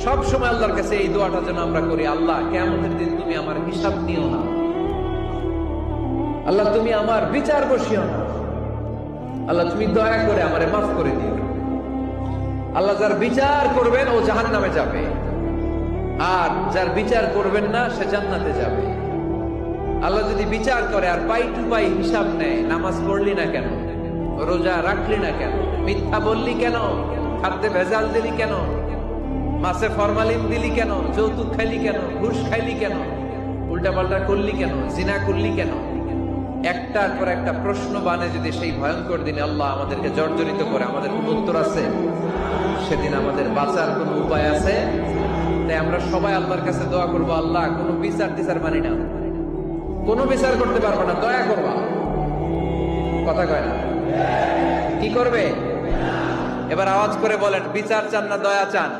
সব সময় আল্লাহর কাছে এই দোয়াটা যেন আমরা করি, আল্লাহ কিয়ামতের দিন তুমি আমার হিসাব নিও না, আল্লাহ তুমি আমার বিচার বসিও না, আল্লাহ তুমি দয়া করে আমারে মাফ করে দিও। আল্লাহ যার বিচার করবেন ও জাহান্নামে যাবে, আর যার বিচার করবেন না সে জান্নাতে যাবে। আল্লাহ যদি বিচার করে আর পাই টু পাই হিসাব নেয়, নামাজ পড়লি না কেন, রোজা রাখলি না কেন, মিথ্যা বললি কেন, খাদ্যে ভেজাল দিলি কেন, মাছে ফরমালিন দিলি কেন, যৌতুক খাইলি কেন, ঘুষ খাইলি কেন, উল্টাপাল্টা করলি কেন, জিনা করলি কেন, একটার পর একটা প্রশ্ন বানে যদি সেই ভয়ঙ্কর দিনে আল্লাহ আমাদেরকে জর্জরিত করে, আমাদের কোনো উত্তর আছে? সেদিন আমাদের বাঁচার কোনো উপায় আছে? তাই আমরা সবাই আল্লাহর কাছে দোয়া করবো, আল্লাহ কোনো বিচার টিচার মানি না, কোনো বিচার করতে পারবো না, দয়া করবা। কথা কয় না? কি করবে? এবার আওয়াজ করে বলেন, বিচার চান না দয়া চান?